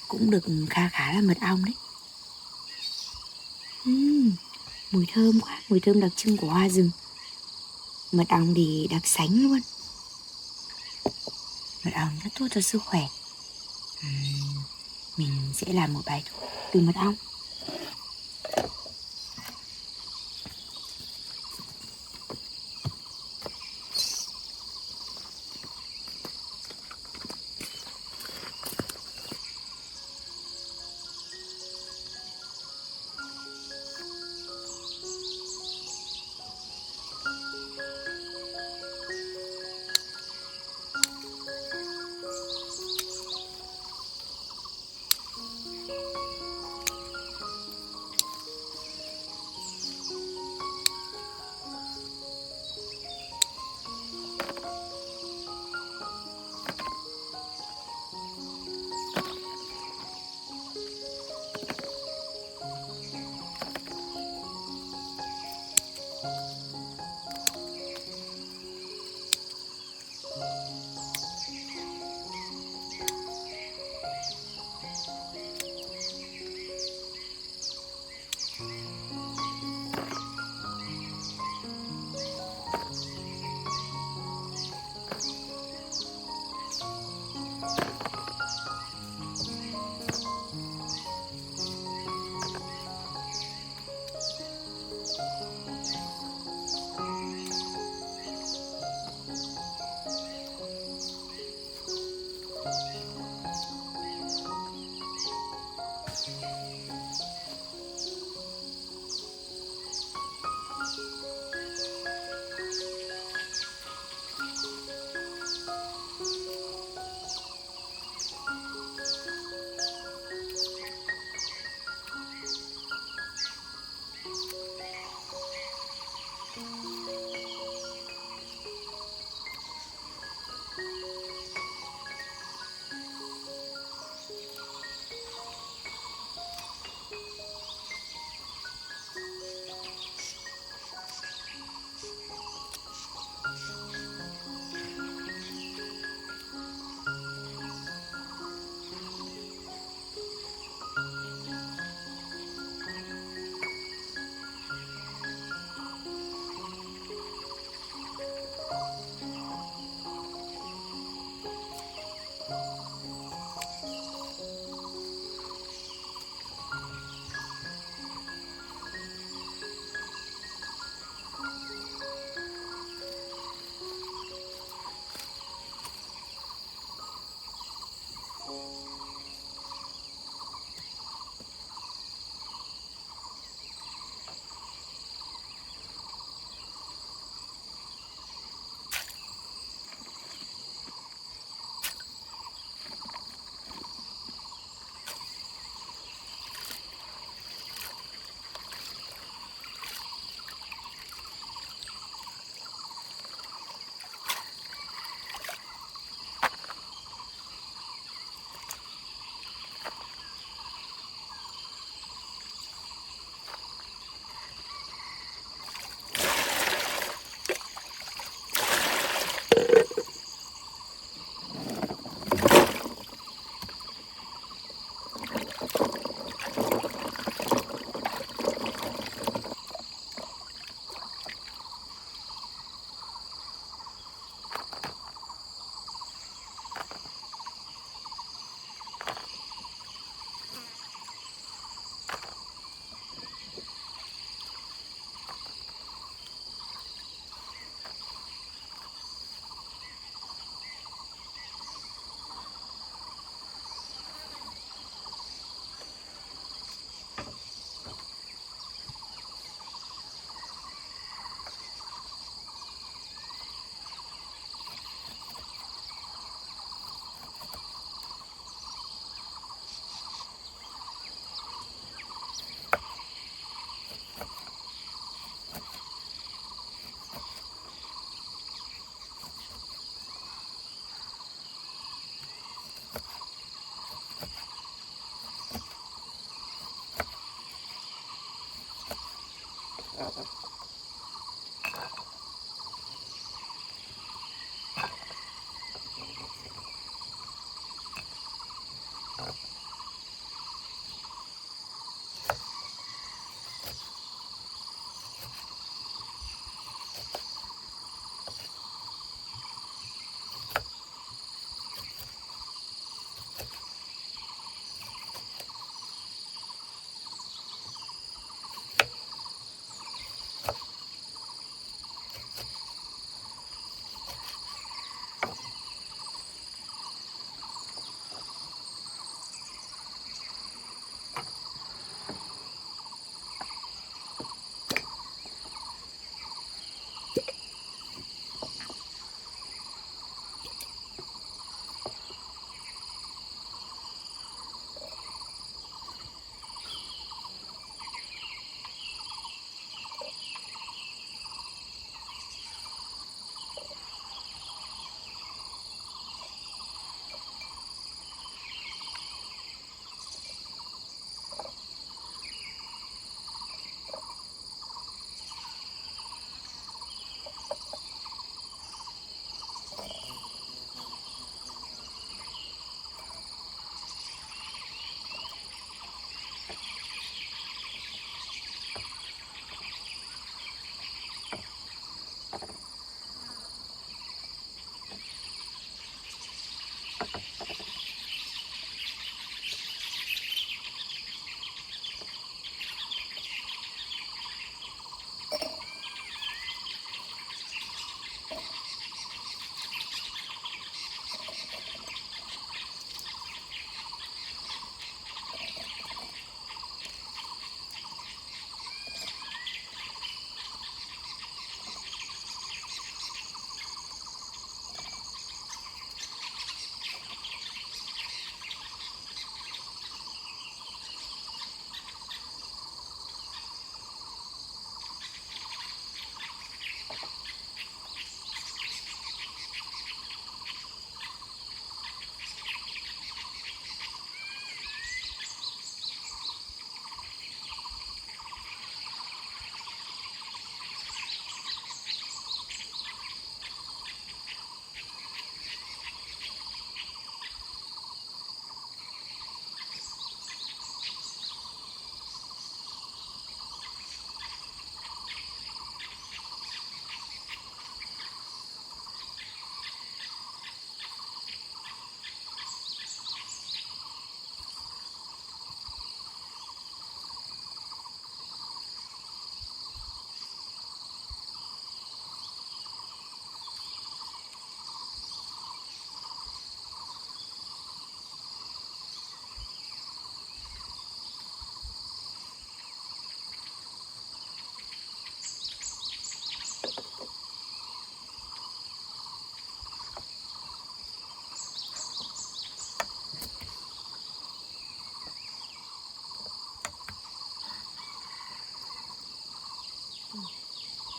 Cũng được khá khá là mật ong đấy. Mùi thơm quá, mùi thơm đặc trưng của hoa rừng. Mật ong thì đặc sánh luôn. Mật ong rất tốt cho sức khỏe. Mình sẽ làm một bài thuốc từ mật ong.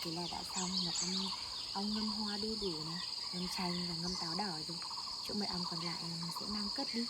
Thế là đã xong là ong ngâm hoa đu đủ này, ngâm chanh và ngâm táo đỏ rồi. Chỗ mật ong còn lại mình sẽ mang cất đi.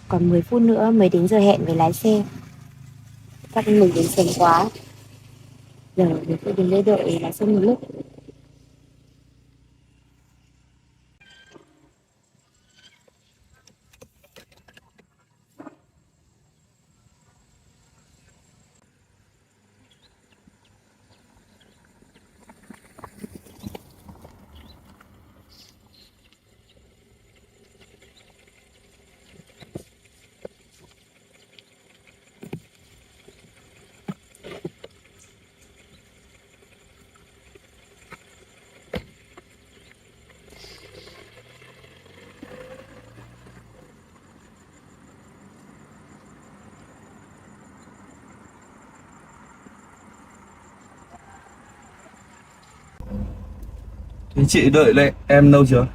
Còn 10 phút nữa mới đến giờ hẹn với lái xe. Chắc mình đến sớm quá. Giờ mình phải đến đây đợi lái xe một lúc. Thế chị đợi lại em lâu chưa?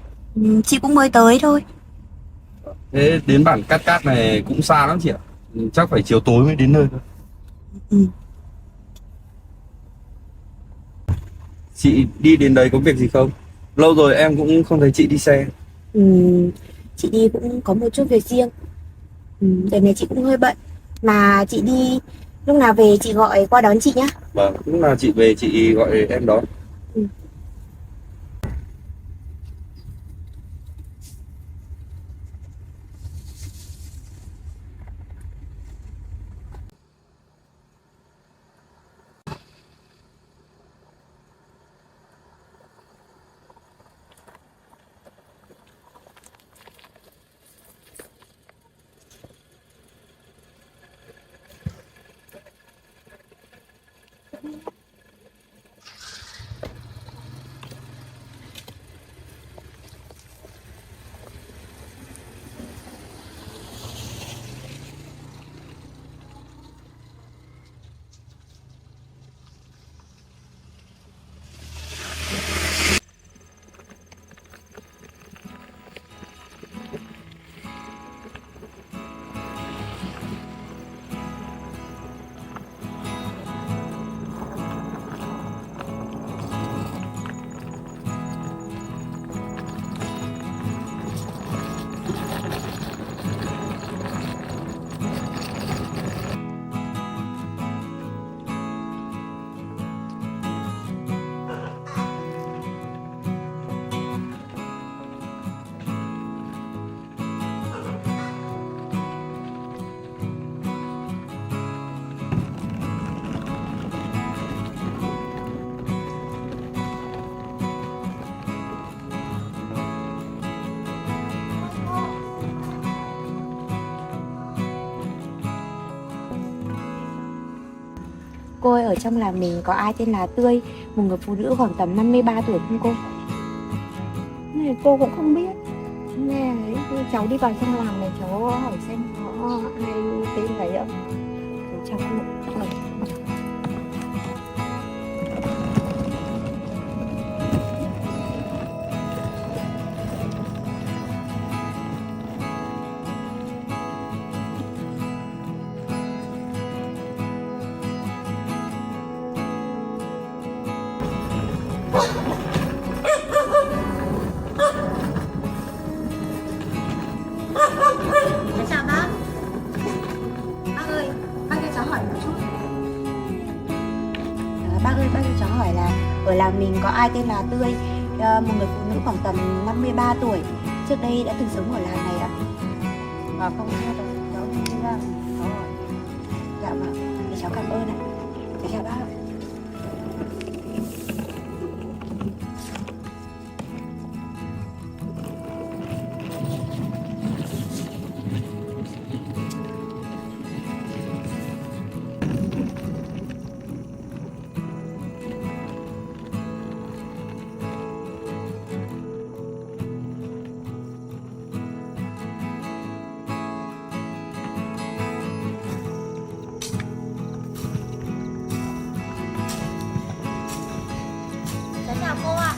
Chị cũng mới tới thôi. Thế đến bản Cát Cát này cũng xa lắm chị ạ. Chắc phải chiều tối mới đến nơi thôi. Ừ. Chị đi đến đấy có việc gì không? Lâu rồi em cũng không thấy chị đi xe. Chị đi cũng có một chút việc riêng. Đợt này chị cũng hơi bận. Mà chị đi lúc nào về chị gọi qua đón chị nhá. Vâng, lúc nào chị về chị gọi em đón. Ừ. Cô ơi, ở trong làng mình có ai tên là Tươi, một người phụ nữ khoảng tầm 53 tuổi không cô? Này cô cũng không biết. Nghe ấy, cháu đi vào trong làng này cháu hỏi xem có ai tên đấy không. Chào cô. Chào bác. Bác ơi, bác cho cháu hỏi một chút. Bác ơi, bác cho cháu hỏi là ở làng mình có ai tên là Tươi, một người phụ nữ khoảng tầm 53 tuổi, trước đây đã từng sống ở làng này ạ? Không nghe đâu, cháu đi ra cháu hỏi. Dạ vâng, thì cháu cảm ơn ạ. Cháu chào bác ạ. Cháu chào cô ạ.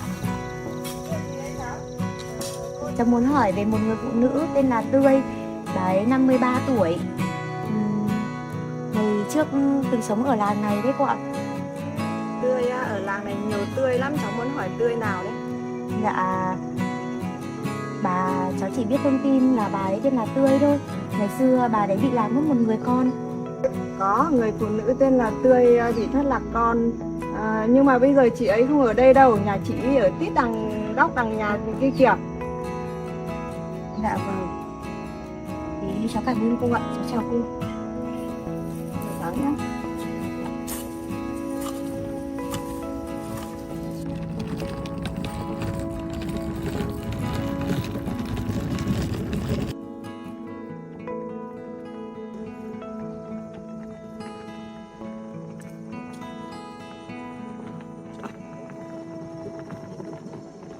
Cháu muốn hỏi về một người phụ nữ tên là Tươi, bà ấy 53 tuổi. Ngày trước từng sống ở làng này đấy cô ạ. Tươi á, ở làng này nhiều Tươi lắm, cháu muốn hỏi Tươi nào đấy. Dạ, cháu chỉ biết thông tin là bà ấy tên là Tươi thôi. Ngày xưa bà ấy bị lạc mất một người con. Có người phụ nữ tên là Tươi bị thất lạc con. Nhưng mà bây giờ chị ấy không ở đây đâu, nhà chị ở tít đằng góc đằng nhà kia kìa. Dạ vâng. Thì cháu cảm ơn cô ạ. Cháu chào cô. Cháu nhé.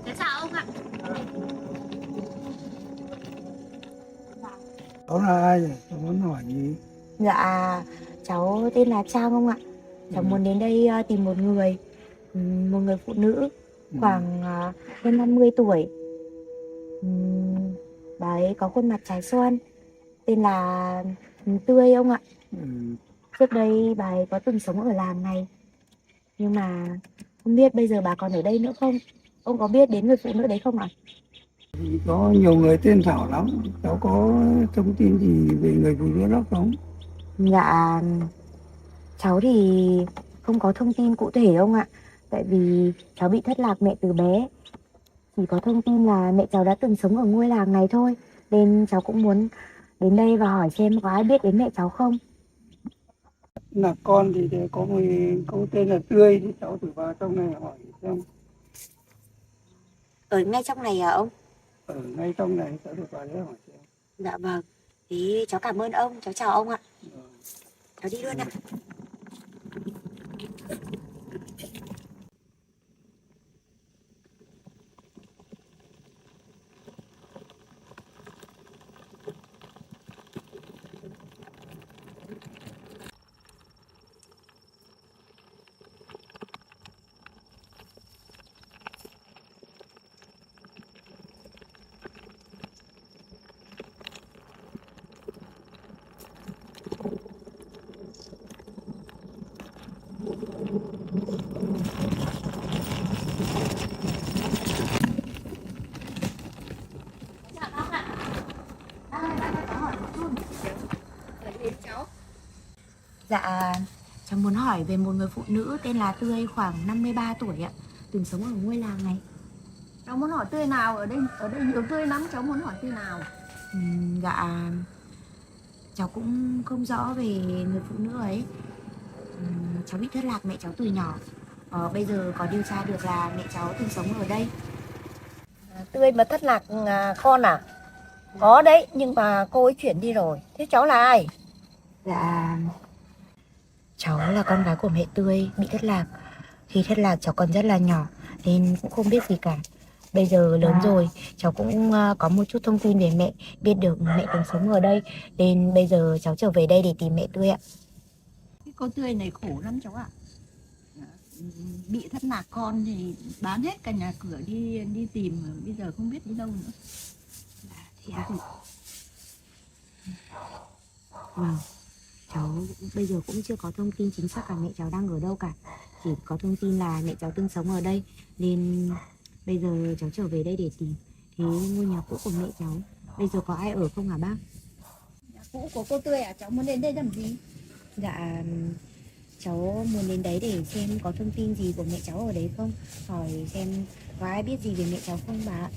Cháu chào ông ạ. Cháu là ai vậy? Cháu muốn hỏi gì? Dạ, cháu tên là Trang ông ạ. Cháu muốn đến đây tìm một người phụ nữ khoảng hơn 50 tuổi. Bà ấy có khuôn mặt trái xoan, tên là Tươi ông ạ. Trước đây bà ấy có từng sống ở làng này, nhưng mà không biết bây giờ bà còn ở đây nữa không? Ông có biết đến người phụ nữ đấy không ạ? Thì có nhiều người tên Thảo lắm. Cháu có thông tin gì về người phụ nữ đó không? Dạ, cháu thì không có thông tin cụ thể ông ạ. Tại vì cháu bị thất lạc mẹ từ bé. Chỉ có thông tin là mẹ cháu đã từng sống ở ngôi làng này thôi. Nên cháu cũng muốn đến đây và hỏi xem có ai biết đến mẹ cháu không. Là con thì có người có tên là Tươi, thì cháu thử vào trong này hỏi xem. Ở ngay trong này à ông? Ở ngay trong này cháu thử vào đấy hỏi xem. Dạ vâng. Thế cháu cảm ơn ông, cháu chào ông ạ. Cháu đi luôn ạ. Dạ, cháu muốn hỏi về một người phụ nữ tên là Tươi khoảng 53 tuổi ạ, từng sống ở ngôi làng này. Cháu muốn hỏi Tươi nào? Ở đây nhiều Tươi lắm, cháu muốn hỏi Tươi nào? Dạ, cháu cũng không rõ về người phụ nữ ấy. Cháu bị thất lạc mẹ cháu từ nhỏ. Bây giờ có điều tra được là mẹ cháu từng sống ở đây. Tươi mà thất lạc con à? Có đấy, nhưng mà cô ấy chuyển đi rồi. Thế cháu là ai? Dạ, Cháu là con gái của mẹ Tươi bị thất lạc. Khi thất lạc cháu còn rất là nhỏ nên cũng không biết gì cả. Bây giờ lớn rồi, cháu cũng có một chút thông tin về mẹ, biết được mẹ từng sống ở đây nên bây giờ cháu trở về đây để tìm mẹ Tươi ạ. Cái cô Tươi này khổ lắm cháu ạ. Bị thất lạc con thì bán hết cả nhà cửa đi tìm, bây giờ không biết đi đâu nữa. Thế ạ? Vâng, cháu bây giờ cũng chưa có thông tin chính xác là mẹ cháu đang ở đâu cả. Chỉ có thông tin là mẹ cháu từng sống ở đây nên bây giờ cháu trở về đây để tìm. Thế ngôi nhà cũ của mẹ cháu bây giờ có ai ở không hả bác? Nhà cũ của cô Tươi à, cháu muốn đến đây làm gì? Dạ, cháu muốn đến đấy để xem có thông tin gì của mẹ cháu ở đấy không. Hỏi xem có ai biết gì về mẹ cháu không bà ạ.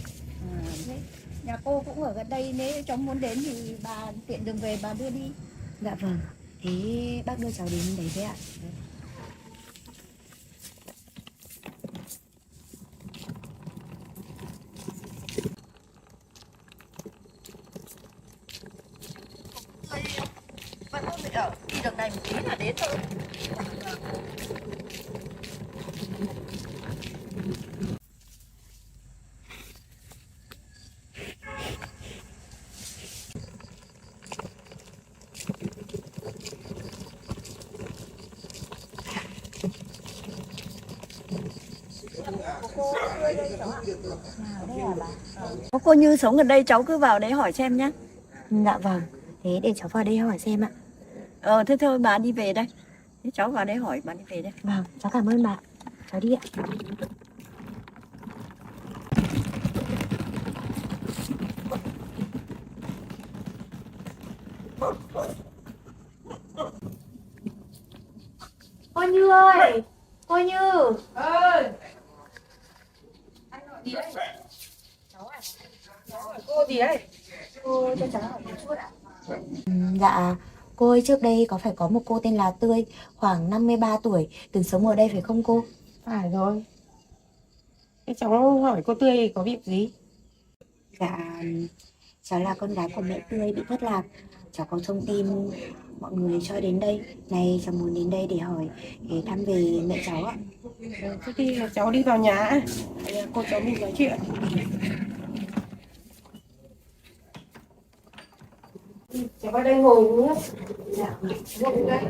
Thế, nhà cô cũng ở gần đây, nếu cháu muốn đến thì bà tiện đường về bà đưa đi. Dạ vâng, thế bác đưa cháu đến đấy với ạ. Vẫn không bị ở, đi đường này một tí là đến thôi. Có cô Như sống gần đây, cháu cứ vào đấy hỏi xem nhé. Dạ vâng, thế để cháu vào đây hỏi xem ạ. Thế thôi bà đi về đây. Thế cháu vào đấy hỏi, bà đi về đây. Vâng, cháu cảm ơn bà. Cháu đi ạ. Cô Như ơi! Cô Như! Cô gì đấy? Cô cho cháu hỏi một chút ạ. Dạ, cô ơi, trước đây có phải có một cô tên là Tươi, khoảng 53 tuổi, từng sống ở đây phải không cô? Phải rồi. Thế cháu hỏi cô Tươi có việc gì? Dạ, cháu là con gái của mẹ Tươi bị thất lạc. Cháu có thông tin mọi người cho đến đây. Này cháu muốn đến đây để hỏi, để thăm về mẹ cháu ạ. Thế thì cháu đi vào nhà. Cô cháu mình nói chuyện. Cháu vào đây ngồi nhé. Dạ, Ngồi đây.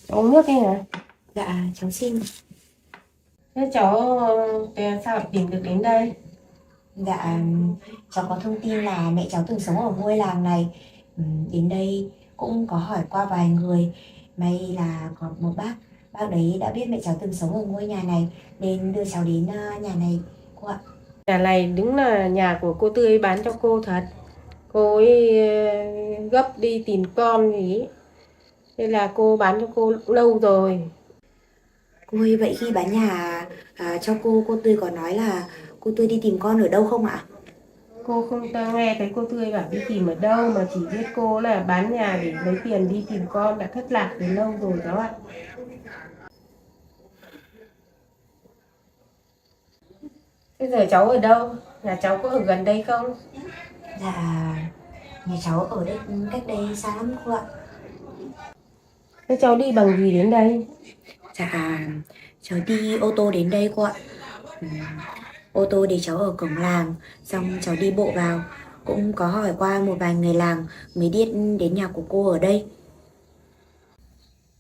Cháu uống nước đi hả? dạ cháu xin. Thế cháu sao lại tìm được đến đây? Dạ, cháu có thông tin là mẹ cháu từng sống ở ngôi làng này. Đến đây cũng có hỏi qua vài người. May là có một bác đấy đã biết mẹ cháu từng sống ở ngôi nhà này nên đưa cháu đến nhà này cô ạ. Nhà này đúng là nhà của cô Tươi bán cho cô thật. Cô ấy gấp đi tìm con gì. Thế là cô bán cho cô lâu rồi. Cô ơi, vậy khi bán nhà cho cô Tươi có nói là cô Tươi đi tìm con ở đâu không ạ? Cô không nghe thấy cô Tươi bảo đi tìm ở đâu, mà chỉ biết cô là bán nhà để lấy tiền đi tìm con, đã thất lạc từ lâu rồi đó ạ. Bây giờ cháu ở đâu? Nhà cháu có ở gần đây không? Dạ, nhà cháu ở đây cách đây xa lắm cô ạ. Thế cháu đi bằng gì đến đây? Dạ, cháu đi ô tô đến đây cô ạ. Ô tô để cháu ở cổng làng, xong cháu đi bộ vào. Cũng có hỏi qua một vài người làng mới biết đến nhà của cô ở đây.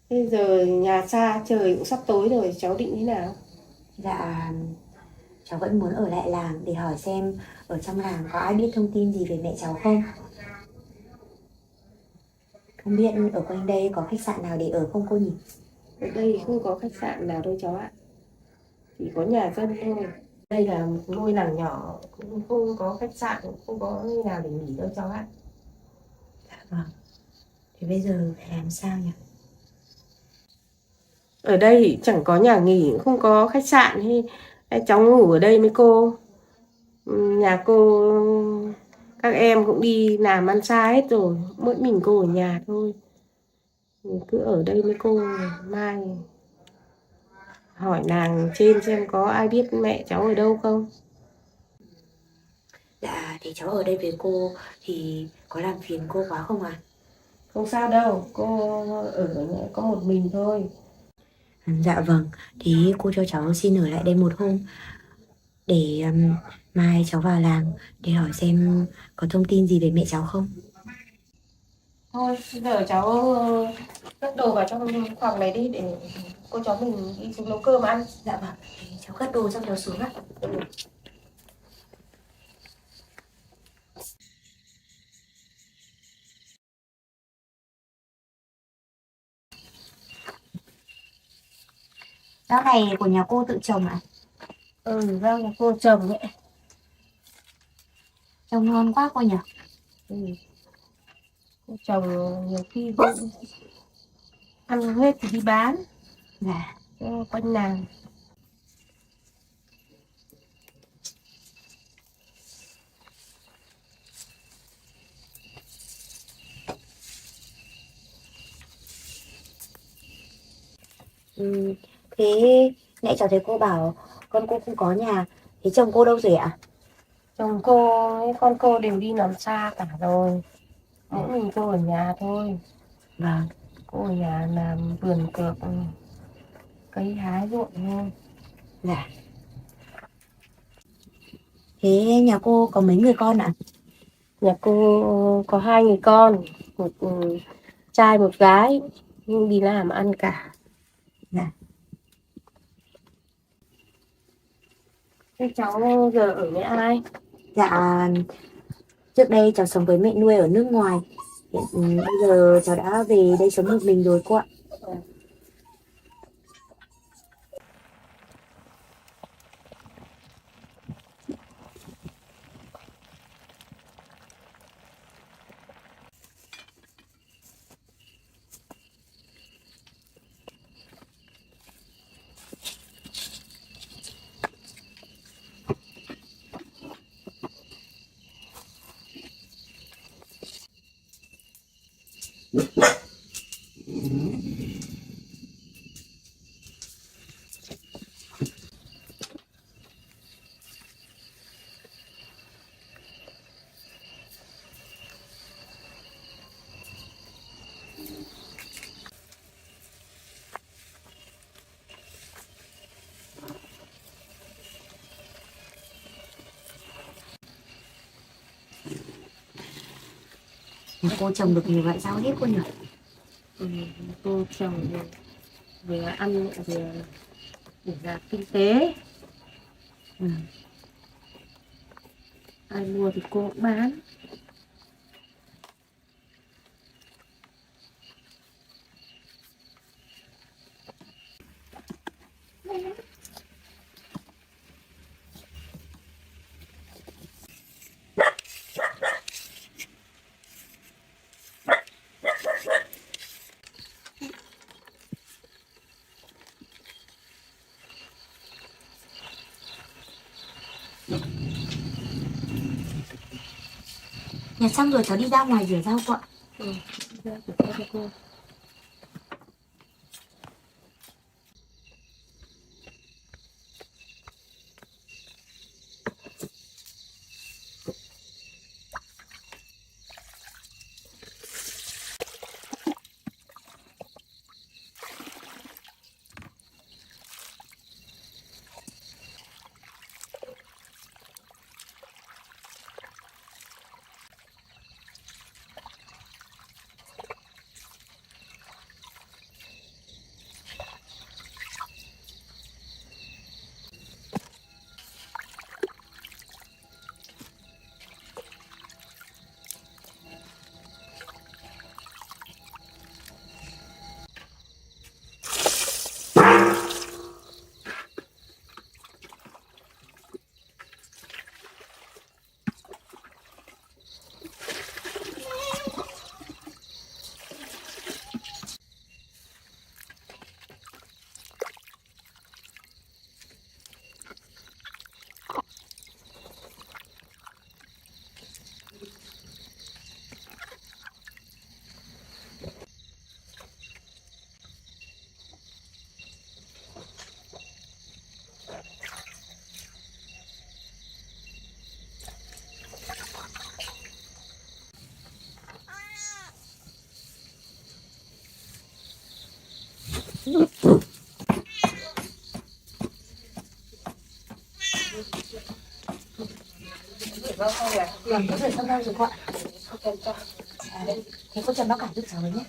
Bây giờ nhà xa, trời cũng sắp tối rồi, cháu định thế nào? Dạ, cháu vẫn muốn ở lại làng để hỏi xem ở trong làng có ai biết thông tin gì về mẹ cháu không. Không biết ở quanh đây có khách sạn nào để ở không cô nhỉ? Ở đây không có khách sạn nào đâu cháu ạ. Chỉ có nhà dân thôi. Đây là một ngôi làng nhỏ, cũng không có khách sạn, cũng không có nơi nào để nghỉ đâu cháu ạ. Dạ vâng. Thì bây giờ phải làm sao nhỉ? Ở đây thì chẳng có nhà nghỉ, cũng không có khách sạn, hay cháu ngủ ở đây với cô. Nhà cô, các em cũng đi làm ăn xa hết rồi, mỗi mình cô ở nhà thôi. Mình cứ ở đây với cô, mai hỏi nàng trên xem có ai biết mẹ cháu ở đâu không. Dạ thì cháu ở đây với cô thì có làm phiền cô quá không ạ? Không sao đâu, cô ở nhà có một mình thôi. Dạ vâng, thì cô cho cháu xin ở lại đây một hôm để mai cháu vào làng để hỏi xem có thông tin gì về mẹ cháu không. Thôi, bây giờ cháu cất đồ vào trong phòng này đi để cô cháu mình đi xuống nấu cơm ăn. Dạ vâng, thì cháu cất đồ xong cháu xuống ạ. Rau này của nhà cô tự trồng ạ? Rau nhà cô trồng ấy. Trồng ngon quá cô nhỉ? Ừ. Cô trồng nhiều khi cô ăn hết thì đi bán Dạ. cho quanh làng. Ừ, thế nãy cháu thấy cô bảo con cô không có nhà, thế chồng cô đâu rồi ạ? Chồng cô với con cô đều đi làm xa cả rồi. Mỗi mình cô ở nhà thôi. Vâng. Cô ở nhà làm vườn cược, cấy hái ruộng thôi. Dạ. Thế nhà cô có mấy người con ạ? Nhà cô có 2 người con, một trai một gái, nhưng đi làm ăn cả. Dạ. Thế cháu giờ ở với ai? Dạ, trước đây cháu sống với mẹ nuôi ở nước ngoài. Bây giờ cháu đã về đây sống một mình rồi cô ạ. Nhà cô trồng được nhiều loại rau hết cô nhỉ? Cô trồng vừa ăn vừa để làm kinh tế. Ai mua thì cô cũng bán. Nhà xong rồi cháu đi ra ngoài rửa rau cô ạ. Ra để cho cô. Vâng, có rửa xong đâu rồi cô ạ. Thế cô chăm bác cả giúp cháu với nhé.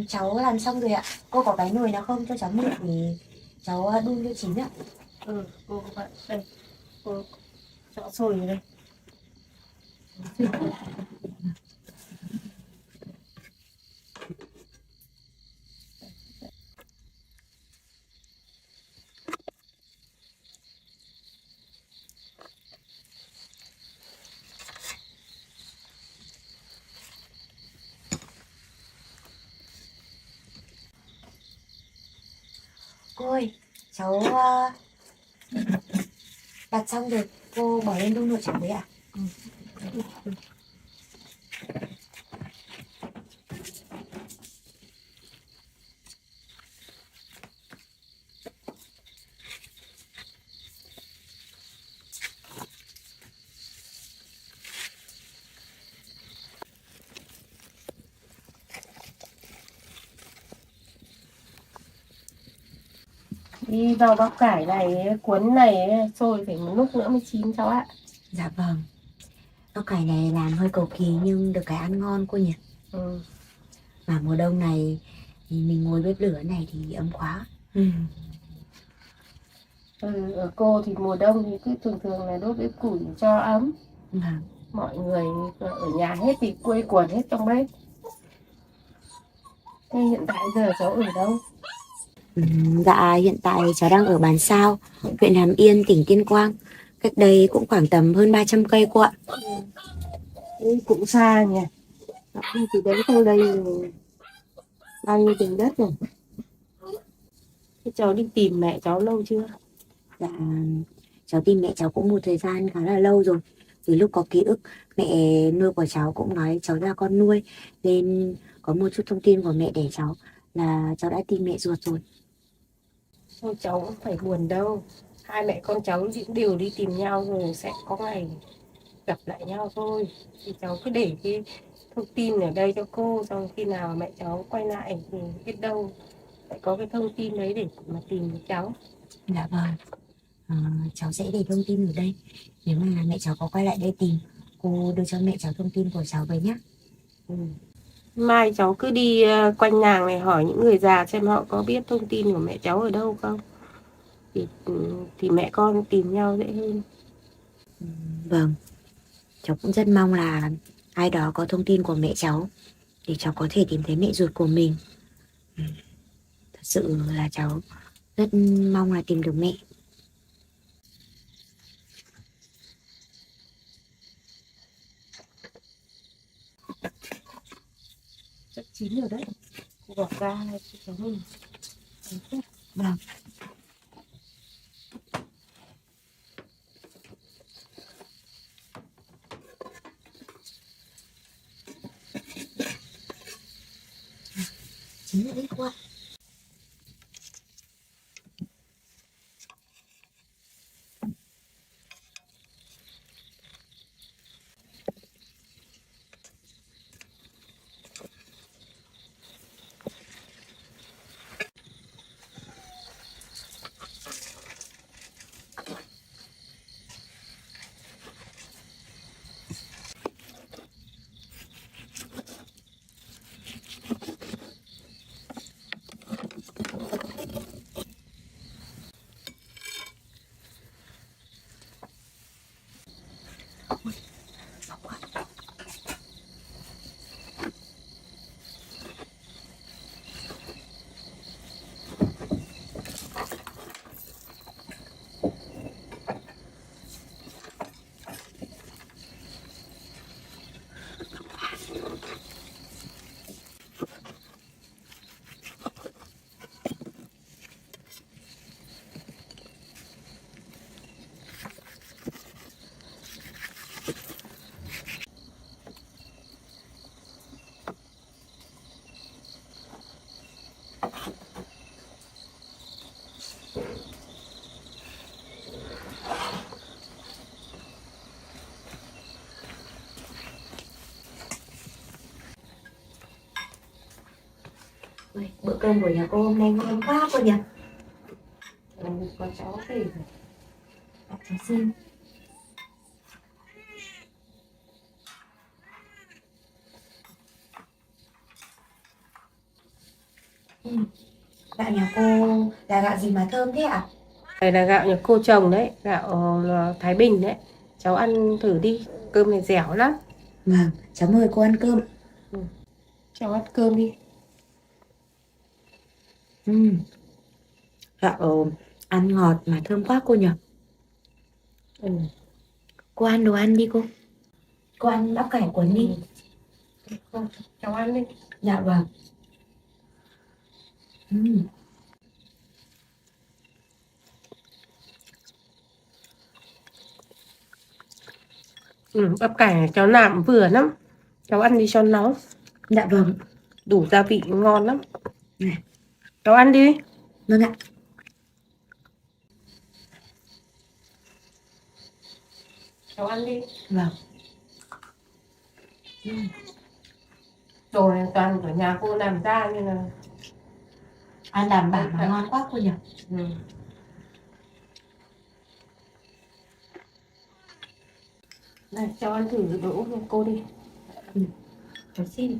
Cháu làm xong rồi ạ. Cô có cái nồi nào không cho cháu mượn để cháu đun cho chín ạ. Cô vậy đây, cô cho sôi vào đây. Cô ơi, cháu đặt xong rồi, cô bỏ lên đun nồi cháu với ạ. Đi rau bắp cải này, cuốn này sôi phải một lúc nữa mới chín cháu ạ. Dạ vâng. Rau cải này làm hơi cầu kỳ nhưng được cái ăn ngon cô nhỉ. Mà mùa đông này thì mình ngồi bếp lửa này thì ấm quá. Ở cô thì mùa đông thì cứ thường thường là đốt bếp củi cho ấm. Vâng. Mọi người ở nhà hết thì quây quần hết trong bếp. Thế hiện tại giờ cháu ở đâu? Dạ hiện tại cháu đang ở Bản Sao, huyện Hàm Yên, tỉnh Tuyên Quang. Cách đây cũng khoảng tầm hơn 300 cây cô ạ. Cũng xa nhỉ. Đi từ đấy sang đây rồi bao nhiêu tiền đất rồi. Thế cháu đi tìm mẹ cháu lâu chưa? Dạ cháu tìm mẹ cháu cũng một thời gian khá là lâu rồi. Từ lúc có ký ức, mẹ nuôi của cháu cũng nói cháu là con nuôi, nên có một chút thông tin của mẹ đẻ cháu là cháu đã tìm mẹ ruột rồi. Thôi cháu cũng phải buồn đâu. Hai mẹ con cháu đều đi tìm nhau rồi sẽ có ngày gặp lại nhau thôi. Thì cháu cứ để cái thông tin ở đây cho cô, xong khi nào mẹ cháu quay lại thì biết đâu lại có cái thông tin đấy để mà tìm được cháu. Dạ vâng. Cháu sẽ để thông tin ở đây. Nếu mà mẹ cháu có quay lại đây tìm, cô đưa cho mẹ cháu thông tin của cháu với nhé. Mai cháu cứ đi quanh làng này hỏi những người già xem họ có biết thông tin của mẹ cháu ở đâu không. Thì mẹ con tìm nhau dễ hơn. Vâng. Cháu cũng rất mong là ai đó có thông tin của mẹ cháu để cháu có thể tìm thấy mẹ ruột của mình. Thật sự là cháu rất mong là tìm được mẹ. Chắc chín rồi đấy. Cô bỏ ra cho cháu mình. Vâng. Chín rồi đấy cô ạ. Ôi, bữa cơm của nhà cô hôm nay ngon quá cô nhỉ. Con cháu thì Cháu xin. Gạo nhà cô là gạo gì mà thơm thế ạ? Này là gạo nhà cô trồng đấy, gạo Thái Bình đấy. Cháu ăn thử đi, cơm này dẻo lắm. Vâng, cháu mời cô ăn cơm. Cháu ăn cơm đi. Gạo ăn ngọt mà thơm quá cô nhỉ? Ừ. Cô ăn đồ ăn đi cô. Cô ăn bắp cải cuốn đi. Không, cháu ăn đi. Dạ vâng. Bắp cải này cháu làm vừa lắm. Cháu ăn đi cho nóng. Dạ vâng. Đủ gia vị ngon lắm. Này. Cháu ăn đi. Vâng ạ. Cháu ăn đi. Vâng. Đồ này toàn của nhà cô làm ra nên là Ăn đảm bảo mà ngon quá cô nhỉ? Này, cháu ăn thử đỗ của cô đi. Cháu xin.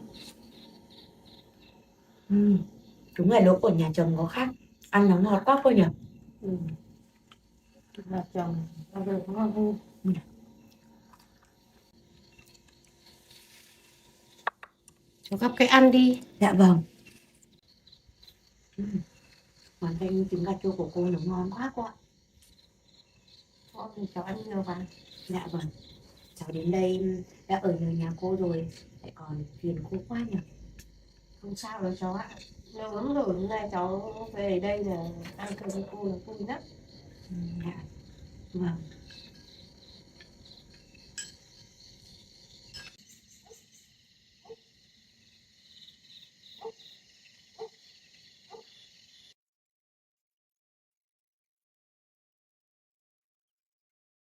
Đúng là lúa của nhà chồng có khác. Ăn nó ngọt quá cô nhỉ? Nhà chồng ăn được ngon hơn. Cháu gắp cái ăn đi. Dạ vâng. Món canh trứng gà chua của cô nó ngon quá cô ạ. Ngon thì cháu ăn nhiều vào. Dạ vâng. Cháu đến đây đã ở nhờ nhà cô rồi, lại còn phiền cô quá nhỉ? Không sao đâu cháu ạ. Lâu lắm rồi, hôm nay cháu về đây là ăn cơm với cô là vui lắm. Dạ. Vâng.